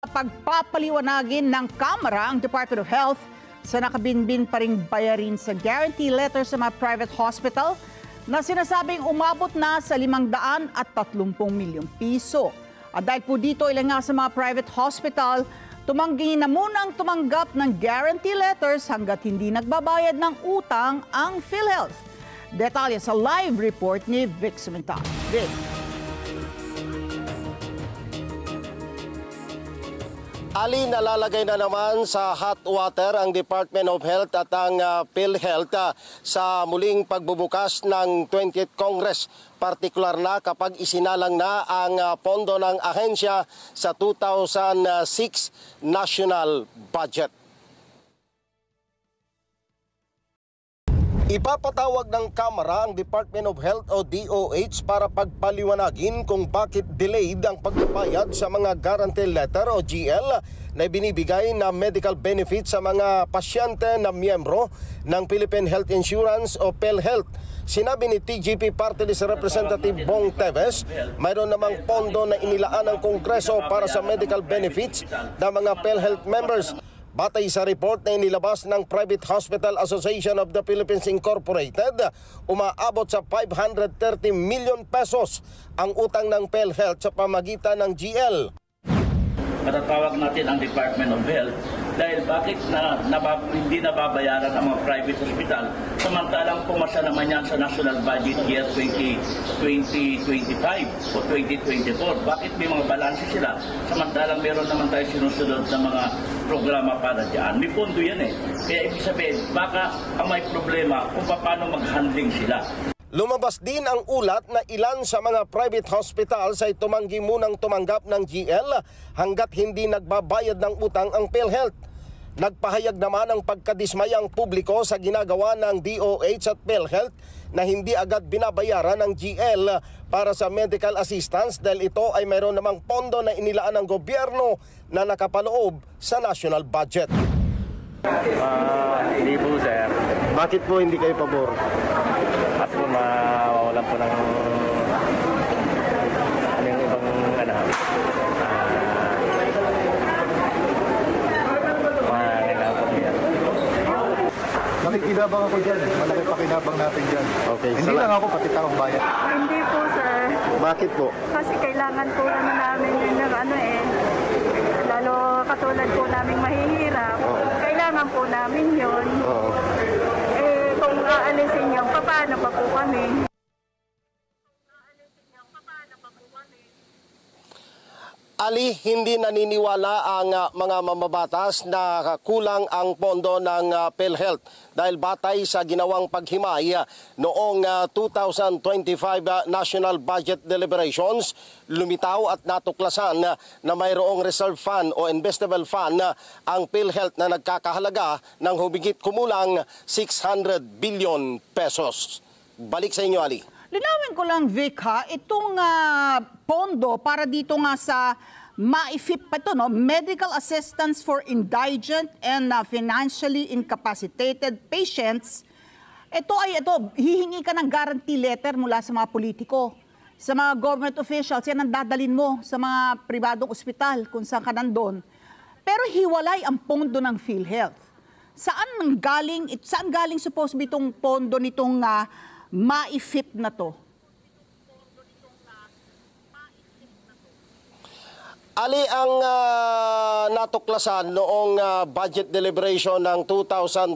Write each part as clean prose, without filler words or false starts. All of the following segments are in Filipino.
Pagpapaliwanagin ng Kamara ang Department of Health sa nakabinbin pa ring bayarin sa guarantee letter sa mga private hospital na sinasabing umabot na sa 530 milyong piso. At dahil po dito, ilan nga sa mga private hospital, tumanggi na munang tumanggap ng guarantee letters hanggat hindi nagbabayad ng utang ang PhilHealth. Detalye sa live report ni Vic Sumintal. Vic. Ali, nalalagay na naman sa hot water ang Department of Health at ang PhilHealth sa muling pagbubukas ng 20th Congress. Partikular na kapag isinalang na ang pondo ng ahensya sa 2006 National Budget. Ipapatawag ng Kamara ang Department of Health o DOH para pagpaliwanagin kung bakit delayed ang pagbabayad sa mga guarantee letter o GL na binibigay na medical benefits sa mga pasyente na miyembro ng Philippine Health Insurance o PhilHealth. Sinabi ni TGP Party List Representative Bong Teves, mayroon namang pondo na inilaan ng Kongreso para sa medical benefits ng mga PhilHealth members. Batay sa report na inilabas ng Private Hospital Association of the Philippines Incorporated, umaabot sa 530 million pesos ang utang ng PhilHealth sa pamagitan ng GL. Matatawag natin ang Department of Health dahil bakit hindi nababayaran ang mga private hospital samantalang pumasa naman yan sa National Budget Year 2025 o 2024. Bakit may mga balanse sila samantalang meron naman tayo sinusunod na mga programa para dyan? May pondo yan eh. Kaya ibig sabihin, baka ang may problema kung paano mag-handling sila. Lumabas din ang ulat na ilan sa mga private hospitals ay tumanggi munang tumanggap ng GL hanggat hindi nagbabayad ng utang ang PhilHealth. Nagpahayag naman ang pagkadismayang publiko sa ginagawa ng DOH at PhilHealth na hindi agad binabayaran ng GL para sa medical assistance dahil ito ay mayroon namang pondo na inilaan ng gobyerno na nakapaloob sa national budget. Hindi po, sir. Bakit po hindi kayo pabor? At po mawawalan po ng ibang kailangan po yan. Nakikinabang ako dyan. Malaki pakinabang natin dyan. Okay, hindi lang ako, pati taong bayan. Hindi po, sir. Bakit po? Kasi kailangan po namin yun ng lalo katulad po namin mahihirap. Kailangan po namin yun. Kung aalisin yun, paano pa po kami? Ali, hindi naniniwala ang mga mamabatas na kulang ang pondo ng PhilHealth dahil batay sa ginawang paghimay noong 2025 National Budget Deliberations, lumitaw at natuklasan na mayroong reserve fund o investable fund ang PhilHealth na nagkakahalaga ng humigit kumulang 600 billion pesos. Balik sa inyo, Ali. Linawin ko lang, Vic, ha, itong pondo para dito nga sa MAIFIP, Medical Assistance for Indigent and Financially Incapacitated Patients, hihingi ka ng guarantee letter mula sa mga politiko. Sa mga government officials, yan ang dadalin mo sa mga pribadong ospital kung saan ka nandun. Pero hiwalay ang pondo ng PhilHealth. Saan galing supposed be itong pondo nitong MAIFIP na to? Ali, ang natuklasan noong budget deliberation ng 2025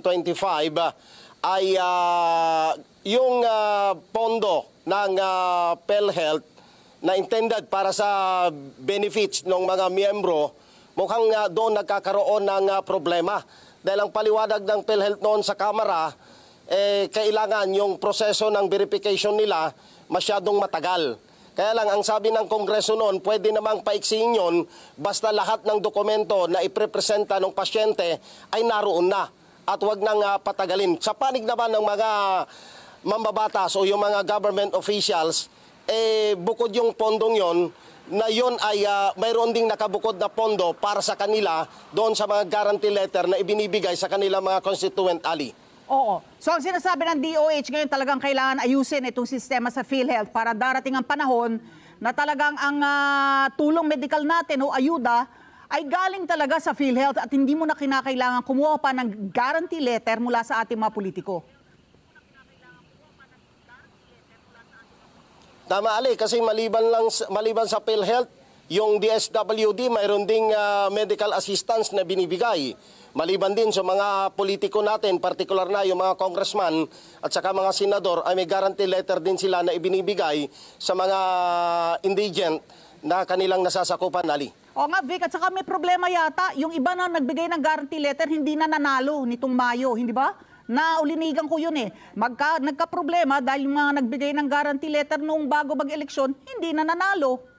ay yung pondo ng PhilHealth na intended para sa benefits ng mga miyembro, mukhang doon nagkakaroon ng problema. Dahil ang paliwanag ng PhilHealth noon sa Kamara, kailangan yung proseso ng verification nila masyadong matagal. Kaya lang, ang sabi ng Kongreso noon, pwede namang paiksihin yun basta lahat ng dokumento na iprepresenta ng pasyente ay naroon na at wag nang patagalin. Sa panig naman ng mga mambabatas o yung mga government officials, bukod yung pondong yon, na yon ay mayroon ding nakabukod na pondo para sa kanila doon sa mga guarantee letter na ibinibigay sa kanila mga constituent, Ali. Oo. So ang sinasabi ng DOH ngayon talagang kailangan ayusin itong sistema sa PhilHealth para darating ang panahon na talagang ang tulong medical natin o ayuda ay galing talaga sa PhilHealth at hindi mo na kinakailangan kumuha pa ng guarantee letter mula sa ating mga politiko. Tama, Ali, kasi maliban sa PhilHealth, yung DSWD mayroon ding medical assistance na binibigay. Maliban din sa mga politiko natin, partikular na yung mga congressman at saka mga senador, ay may guarantee letter din sila na ibinibigay sa mga indigent na kanilang nasasakupan, Ali. O nga, Vic, at saka may problema yata. Yung iba na nagbigay ng guarantee letter, hindi na nanalo nitong Mayo, hindi ba? Naulinigan ko yun eh. Nagka-problema dahil yung mga nagbigay ng guarantee letter nung bago mag-eleksyon, hindi na nanalo.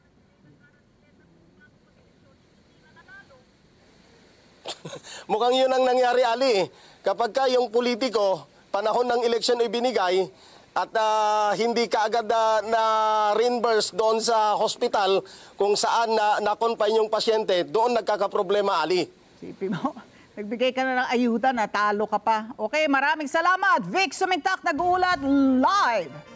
Mukhang yun ang nangyari, Ali. Kapag ka yung politiko, panahon ng eleksyon ibinigay, at hindi kaagad na reimburse doon sa hospital kung saan na-confine yung pasyente, doon nagkakaproblema, Ali. Sipin mo, nagbigay ka na ng ayuda, natalo ka pa. Okay, maraming salamat. Vic Sumintak, nag-uulat live.